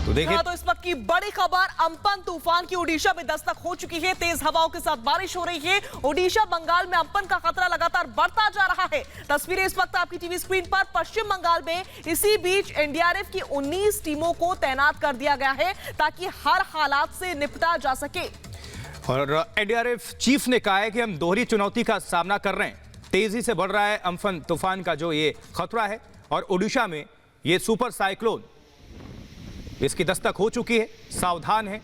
तो देखिए तो इस वक्त की बड़ी खबर, अम्पन तूफान की ओडिशा में दस्तक हो चुकी है। तेज हवाओं के साथ बारिश हो रही है। ओडिशा बंगाल में अम्पन का खतरा लगातार बढ़ता जा रहा है। तस्वीरें इस वक्त आपकी टीवी स्क्रीन पर। पश्चिम बंगाल में इसी बीच एनडीआरएफ की 19 टीमों को तैनात कर दिया गया है ताकि हर हालात से निपटा जा सके। और एनडीआरएफ चीफ ने कहा है कि हम दोहरी चुनौती का सामना कर रहे हैं। तेजी से बढ़ रहा है अम्फन तूफान का जो ये खतरा है, और ओडिशा में ये सुपर साइक्लोन इसकी दस्तक हो चुकी है। सावधान है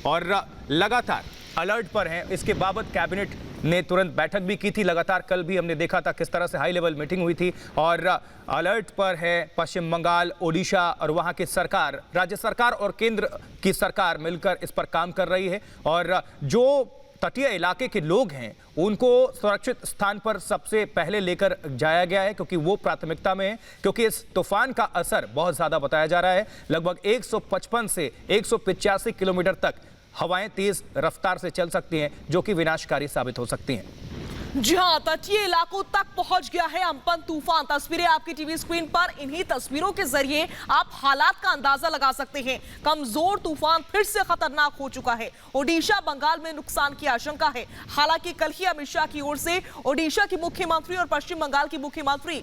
और लगातार अलर्ट पर है। इसके बाबत कैबिनेट ने तुरंत बैठक भी की थी। लगातार कल भी हमने देखा था किस तरह से हाई लेवल मीटिंग हुई थी, और अलर्ट पर है पश्चिम बंगाल, ओडिशा और वहां की सरकार, राज्य सरकार और केंद्र की सरकार मिलकर इस पर काम कर रही है। और जो तटीय इलाके के लोग हैं उनको सुरक्षित स्थान पर सबसे पहले लेकर जाया गया है, क्योंकि वो प्राथमिकता में है, क्योंकि इस तूफान का असर बहुत ज्यादा बताया जा रहा है। लगभग 155 से 185 किलोमीटर तक हवाएं तेज रफ्तार से चल सकती हैं, जो कि विनाशकारी साबित हो सकती हैं। जी हां, तटीय इलाकों तक पहुंच गया है अम्पन तूफान। तस्वीरें आपकी टीवी स्क्रीन पर। इन्हीं तस्वीरों के जरिए आप हालात का अंदाजा लगा सकते हैं। कमजोर तूफान फिर से खतरनाक हो चुका है। ओडिशा बंगाल में नुकसान की आशंका है। हालांकि कल ही अमित शाह की ओर से ओडिशा की मुख्यमंत्री और पश्चिम बंगाल की मुख्यमंत्री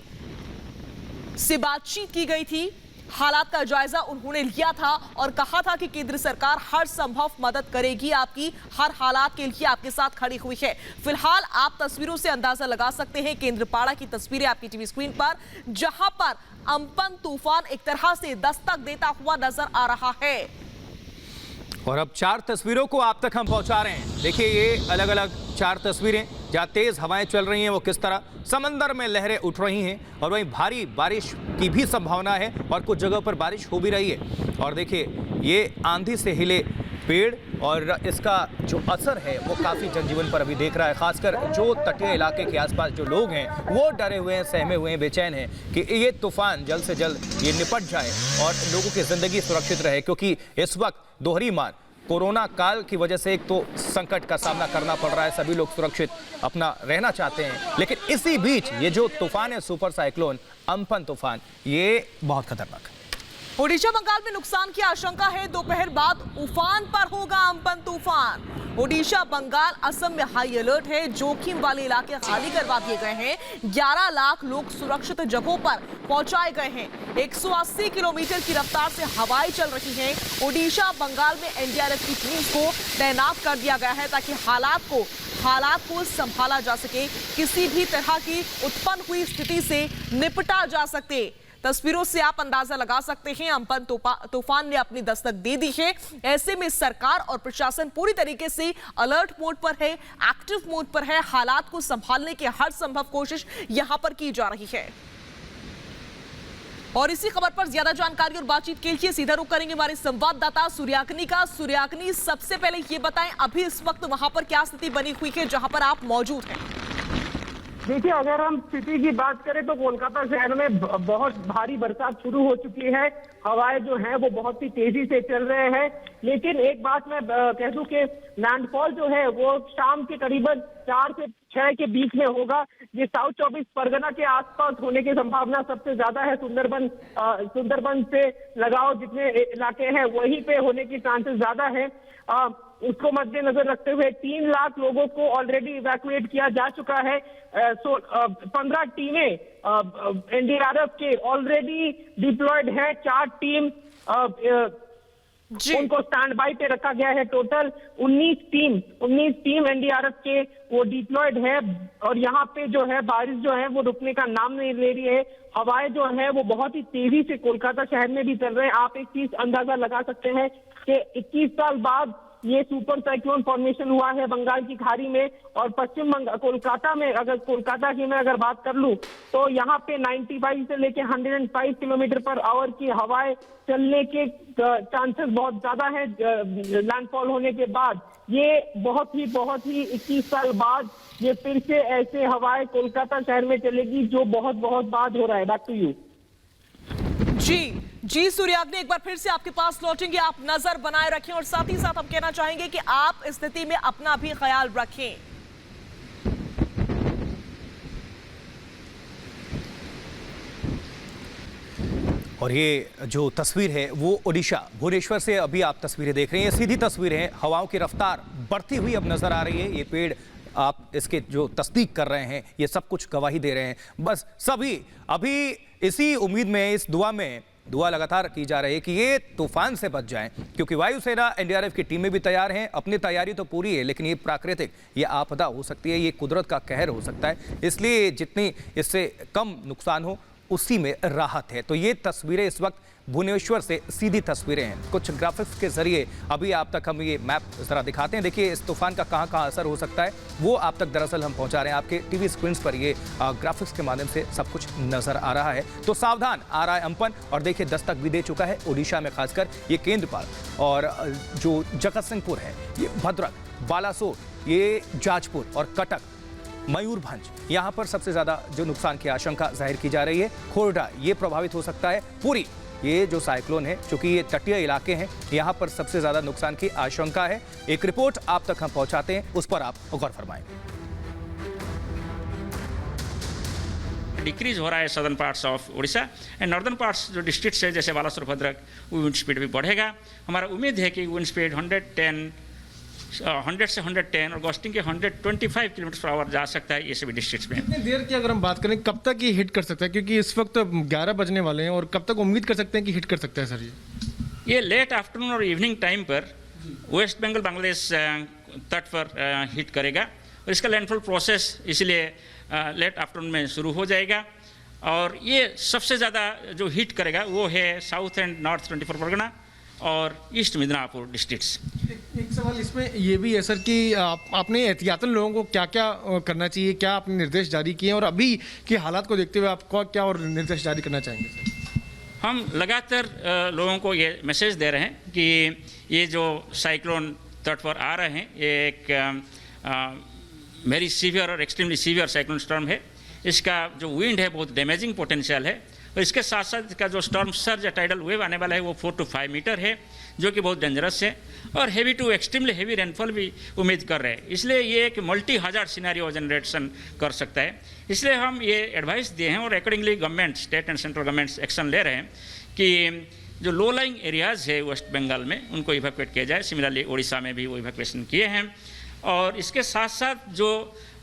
से बातचीत की गई थी। हालात का जायजा उन्होंने लिया था और कहा था कि केंद्र सरकार हर संभव मदद करेगी, आपकी हर हालात के लिए आपके साथ खड़ी हुई है। फिलहाल आप तस्वीरों से अंदाजा लगा सकते हैं। केंद्रपाड़ा की तस्वीरें आपकी टीवी स्क्रीन पर, जहां पर अम्पन तूफान एक तरह से दस्तक देता हुआ नजर आ रहा है। और अब 4 तस्वीरों को आप तक हम पहुंचा रहे हैं। देखिए ये अलग अलग 4 तस्वीरें, जहाँ तेज हवाएं चल रही हैं, वो किस तरह समंदर में लहरें उठ रही हैं, और वहीं भारी बारिश की भी संभावना है और कुछ जगहों पर बारिश हो भी रही है। और देखिए ये आंधी से हिले पेड़, और इसका जो असर है वो काफ़ी जनजीवन पर अभी देख रहा है। खासकर जो तटीय इलाके के आसपास जो लोग हैं वो डरे हुए हैं, सहमे हुए हैं, बेचैन हैं कि ये तूफान जल्द से जल्द ये निपट जाए और लोगों की ज़िंदगी सुरक्षित रहे, क्योंकि इस वक्त दोहरी मार कोरोना काल की वजह से एक तो संकट का सामना करना पड़ रहा है, सभी लोग सुरक्षित अपना रहना चाहते हैं, लेकिन इसी बीच ये जो तूफान है सुपर साइक्लोन अम्फन तूफान, ये बहुत खतरनाक है। ओडिशा बंगाल में नुकसान की आशंका है। दोपहर बाद उफान पर होगा अम्पन तूफान। ओडिशा बंगाल असम में हाई अलर्ट है। जोखिम वाले इलाके खाली करवा दिए गए हैं। 11 लाख लोग सुरक्षित जगहों पर पहुंचाए गए हैं। 180 किलोमीटर की रफ्तार से हवाएं चल रही हैं। ओडिशा बंगाल में एनडीआरएफ की टीम को तैनात कर दिया गया है ताकि हालात को संभाला जा सके, किसी भी तरह की उत्पन्न हुई स्थिति से निपटा जा सके। तस्वीरों से आप अंदाजा लगा सकते हैं अम्पन तूफान ने अपनी दस्तक दे दी है। ऐसे में सरकार और प्रशासन पूरी तरीके से अलर्ट मोड पर है, एक्टिव मोड पर है। हालात को संभालने की हर संभव कोशिश यहां पर की जा रही है। और इसी खबर पर ज्यादा जानकारी और बातचीत के लिए सीधा रुख करेंगे हमारे संवाददाता सूर्याग्नि का। सूर्याग्नि, सबसे पहले ये बताएं अभी इस वक्त वहां पर क्या स्थिति बनी हुई है जहां पर आप मौजूद हैं? देखिए, अगर हम स्थिति की बात करें तो कोलकाता शहर में बहुत भारी बरसात शुरू हो चुकी है। हवाएं जो हैं वो बहुत ही तेजी से चल रहे हैं, लेकिन एक बात मैं कह दूं कि लैंडफॉल जो है वो शाम के करीबन 4 से 6 के बीच में होगा। ये साउथ 24 परगना के आसपास होने की संभावना सबसे ज्यादा है। सुंदरबन से लगाओ जितने इलाके हैं वहीं पे होने की चांसेस ज्यादा है। उसको मद्देनजर रखते हुए 3 लाख लोगों को ऑलरेडी इवैक्यूएट किया जा चुका है। 15 टीमें एनडीआरएफ के ऑलरेडी डिप्लॉयड है। 4 टीम उनको स्टैंड बाई पे रखा गया है। टोटल 19 टीम एनडीआरएफ के वो डिप्लॉयड है। और यहाँ पे जो है बारिश जो है वो रुकने का नाम नहीं ले रही है। हवाएं जो है वो बहुत ही तेजी से कोलकाता शहर में भी चल रहे हैं। आप एक चीज अंदाजा लगा सकते हैं कि 21 साल बाद ये सुपर साइक्लोन फॉर्मेशन हुआ है बंगाल की खाड़ी में। और पश्चिम बंगाल कोलकाता में, अगर कोलकाता की मैं अगर बात कर लूं तो यहाँ पे 95 से लेके 105 किलोमीटर पर आवर की हवाएं चलने के चांसेस बहुत ज्यादा है लैंडफॉल होने के बाद। ये बहुत ही 21 साल बाद ये फिर से ऐसे हवाएं कोलकाता शहर में चलेगी, जो बहुत बाद हो रहा है। Back to you. जी सूर्याग्नि, एक बार फिर से आपके पास लौटेंगे। आप नजर बनाए रखें और साथ ही साथ हम कहना चाहेंगे कि आप स्थिति में अपना भी ख्याल रखें। और ये जो तस्वीर है वो ओडिशा भुवनेश्वर से अभी आप तस्वीरें देख रहे हैं, सीधी तस्वीरें हैं। हवाओं की रफ्तार बढ़ती हुई अब नजर आ रही है। ये पेड़ आप इसके जो तस्दीक कर रहे हैं, ये सब कुछ गवाही दे रहे हैं। बस सभी अभी इसी उम्मीद में, इस दुआ लगातार की जा रही है कि ये तूफान से बच जाएं, क्योंकि वायुसेना एनडीआरएफ की टीमें भी तैयार हैं। अपनी तैयारी तो पूरी है, लेकिन ये प्राकृतिक, ये आपदा हो सकती है, ये कुदरत का कहर हो सकता है। इसलिए जितनी इससे कम नुकसान हो उसी में राहत है। तो ये तस्वीरें इस वक्त भुवनेश्वर से सीधी तस्वीरें हैं। कुछ ग्राफिक्स के जरिए अभी आप तक हम ये मैप जरा दिखाते हैं। देखिए इस तूफान का कहां कहां असर हो सकता है, वो आप तक दरअसल हम पहुंचा रहे हैं। आपके टीवी स्क्रीन पर ये ग्राफिक्स के माध्यम से सब कुछ नजर आ रहा है। तो सावधान आ रहा है अम्पन, और देखिए दस्तक भी दे चुका है ओडिशा में, खासकर ये केंद्रपाल और जो जगतसिंहपुर है, ये भद्रक, बालासोर, ये जाजपुर और कटक, मयूरभंज, यहाँ पर सबसे ज्यादा जो नुकसान की आशंका जाहिर की जा रही है। खोरडा ये प्रभावित हो सकता है। पूरी ये जो साइक्लोन है, चूंकि ये तटीय इलाके हैं, यहाँ पर सबसे ज्यादा नुकसान की आशंका है। एक रिपोर्ट आप तक हम पहुंचाते हैं, उस पर आप गौर फरमाएं। डिक्रीज हो रहा है southern parts of Orissa and northern parts जो डिस्ट्रिक्ट्स है जैसे बालासोर, भद्रक, विंड स्पीड भी बढ़ेगा। हमारा उम्मीद है कि विंड स्पीड 100 से 110 और गॉस्टिंग के 125 किलोमीटर पर आवर जा सकता है ये सभी डिस्ट्रिक्ट्स में। कितनी देर की अगर हम बात करें, कब तक ये हिट कर सकता है, क्योंकि इस वक्त 11 बजने वाले हैं, और कब तक उम्मीद कर सकते हैं कि हिट कर सकता है सर? ये लेट आफ्टरनून और इवनिंग टाइम पर वेस्ट बंगाल बांग्लादेश तट पर हिट करेगा, और इसका लैंडफॉल प्रोसेस इसलिए लेट आफ्टरनून में शुरू हो जाएगा। और ये सबसे ज़्यादा जो हिट करेगा वो है साउथ एंड नॉर्थ 24 परगना और ईस्ट मिदनापुर डिस्ट्रिक्ट्स। एक सवाल इसमें ये भी है सर कि आपने एहतियातन लोगों को क्या क्या करना चाहिए, क्या आपने निर्देश जारी किए, और अभी के हालात को देखते हुए आपको क्या और निर्देश जारी करना चाहेंगे सर? हम लगातार लोगों को ये मैसेज दे रहे हैं कि ये जो साइक्लोन तट पर आ रहे हैं, ये एक वेरी सीवियर और एक्सट्रीमली सीवियर साइक्लोन स्टॉर्म है। इसका जो विंड है बहुत डैमेजिंग पोटेंशियल है, और इसके साथ साथ इसका जो स्टॉर्म सर्ज या टाइडल वेव आने वाला है वो 4 to 5 मीटर है, जो कि बहुत डेंजरस है, और heavy to extremely heavy rainfall भी उम्मीद कर रहे हैं। इसलिए ये एक मल्टी हजार्ड सिनेरियो जनरेशन कर सकता है। इसलिए हम ये एडवाइस दिए हैं, और accordingly government, state and central governments action ले रहे हैं कि जो लो लाइंग एरियाज़ है वेस्ट बंगाल में उनको इवैक्यूएट किया जाए। सिमिलरली उड़ीसा में भी वो इवैक्यूएशन किए हैं, और इसके साथ साथ जो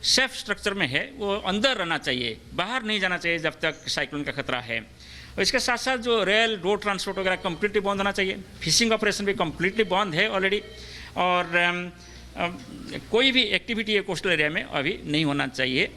सेफ स्ट्रक्चर में है वो अंदर रहना चाहिए, बाहर नहीं जाना चाहिए जब तक साइक्लोन का खतरा है। और इसके साथ साथ जो रेल, रोड ट्रांसपोर्ट वगैरह कम्प्लीटली बंद होना चाहिए। फिशिंग ऑपरेशन भी कम्प्लीटली बंद है ऑलरेडी, और कोई भी एक्टिविटी है कोस्टल एरिया में अभी नहीं होना चाहिए।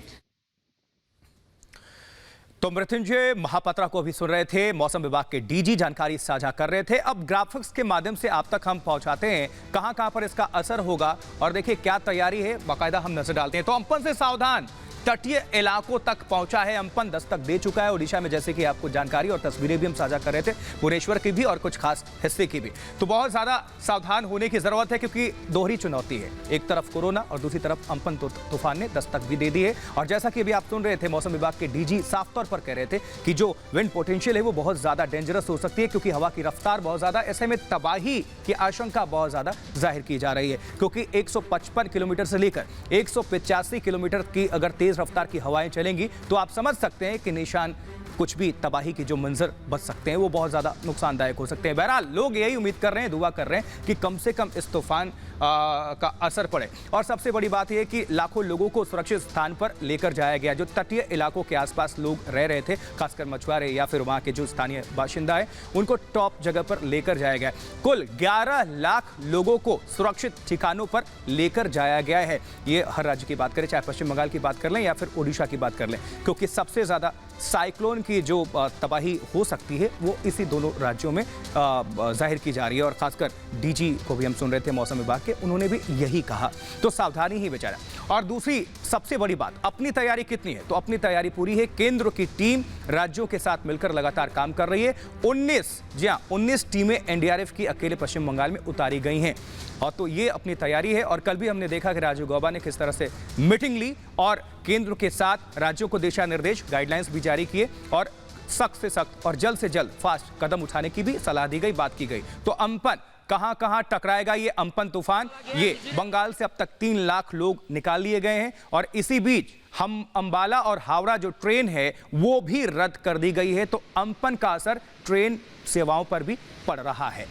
तो मृत्युंजय महापात्रा को अभी सुन रहे थे, मौसम विभाग के डीजी जानकारी साझा कर रहे थे। अब ग्राफिक्स के माध्यम से आप तक हम पहुंचाते हैं कहां कहां पर इसका असर होगा, और देखिए क्या तैयारी है, बाकायदा हम नजर डालते हैं। तो अम्पन से सावधान, तटीय इलाकों तक पहुंचा है अम्पन, दस्तक दे चुका है ओडिशा में, जैसे कि आपको जानकारी और तस्वीरें भी हम साझा कर रहे थे, भुवनेश्वर की भी और कुछ खास हिस्से की भी। तो बहुत ज्यादा सावधान होने की जरूरत है, क्योंकि दोहरी चुनौती है, एक तरफ कोरोना और दूसरी तरफ अम्पन तूफान ने दस्तक भी दे दी है। और जैसा कि अभी आप सुन रहे थे, मौसम विभाग के डीजी साफ तौर पर कह रहे थे कि जो विंड पोटेंशियल है वो बहुत ज्यादा डेंजरस हो सकती है, क्योंकि हवा की रफ्तार बहुत ज्यादा, ऐसे में तबाही की आशंका बहुत ज्यादा जाहिर की जा रही है, क्योंकि 155 किलोमीटर से लेकर 185 किलोमीटर की अगर तेज रफ्तार की हवाएं चलेंगी तो आप समझ सकते हैं कि निशान कुछ भी तबाही की जो मंजर बच सकते हैं वो बहुत ज़्यादा नुकसानदायक हो सकते हैं। बहरहाल लोग यही उम्मीद कर रहे हैं, दुआ कर रहे हैं कि कम से कम इस तूफान का असर पड़े। और सबसे बड़ी बात यह कि लाखों लोगों को सुरक्षित स्थान पर लेकर जाया गया। जो तटीय इलाकों के आसपास लोग रह रहे थे, खासकर मछुआरे या फिर वहाँ के जो स्थानीय बाशिंदा है, उनको टॉप जगह पर लेकर जाया गया। कुल 11 लाख लोगों को सुरक्षित ठिकानों पर लेकर जाया गया है। ये हर राज्य की बात करें, चाहे पश्चिम बंगाल की बात कर लें या फिर ओडिशा की बात कर लें, क्योंकि सबसे ज़्यादा साइक्लोन की जो तबाही हो सकती है वो इसी दोनों राज्यों में जाहिर की जा रही है। और खासकर डीजी को भी हम सुन रहे थे मौसम विभाग के, उन्होंने भी यही कहा। तो सावधानी ही बेचारा। और दूसरी सबसे बड़ी बात, अपनी तैयारी कितनी है? तो अपनी तैयारी पूरी है। केंद्र की टीम राज्यों के साथ मिलकर लगातार काम कर रही है। 19 टीमें एनडीआरएफ की अकेले पश्चिम बंगाल में उतारी गई हैं। और तो ये अपनी तैयारी है। और कल भी हमने देखा कि राजीव गौबा ने किस तरह से मीटिंग ली और केंद्र के साथ राज्यों को दिशा निर्देश, गाइडलाइंस भी जारी किए, और सख्त से सख्त और जल्द से जल्द फास्ट कदम उठाने की भी सलाह दी गई, बात की गई। तो अम्पन कहां कहां टकराएगा ये अम्पन तूफान? ये बंगाल से अब तक 3 लाख लोग निकाल लिए गए हैं, और इसी बीच हम अंबाला और हावड़ा जो ट्रेन है वो भी रद्द कर दी गई है। तो अम्पन का असर ट्रेन सेवाओं पर भी पड़ रहा है।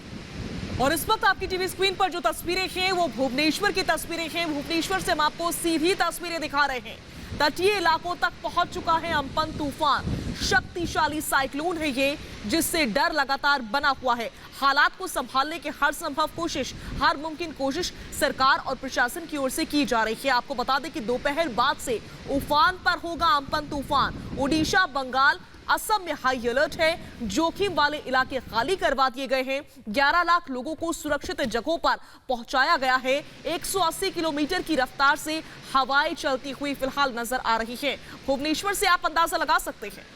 और इस वक्त आपकी टीवी स्क्रीन पर जो तस्वीरें हैं वो भुवनेश्वर की तस्वीरें हैं। भुवनेश्वर से हम आपको सीधी तस्वीरें दिखा रहे हैं। तटीय इलाकों तक पहुंच चुका है अम्पन तूफान। शक्तिशाली साइक्लोन है ये, जिससे डर लगातार बना हुआ है। हालात को संभालने की हर संभव कोशिश, हर मुमकिन कोशिश सरकार और प्रशासन की ओर से की जा रही है। आपको बता दें कि दोपहर बाद से उफान पर होगा अम्पन तूफान। ओडिशा, बंगाल, असम में हाई अलर्ट है। जोखिम वाले इलाके खाली करवा दिए गए हैं। 11 लाख लोगों को सुरक्षित जगहों पर पहुंचाया गया है। 180 किलोमीटर की रफ्तार से हवाएं चलती हुई फिलहाल नजर आ रही है। भुवनेश्वर से आप अंदाजा लगा सकते हैं।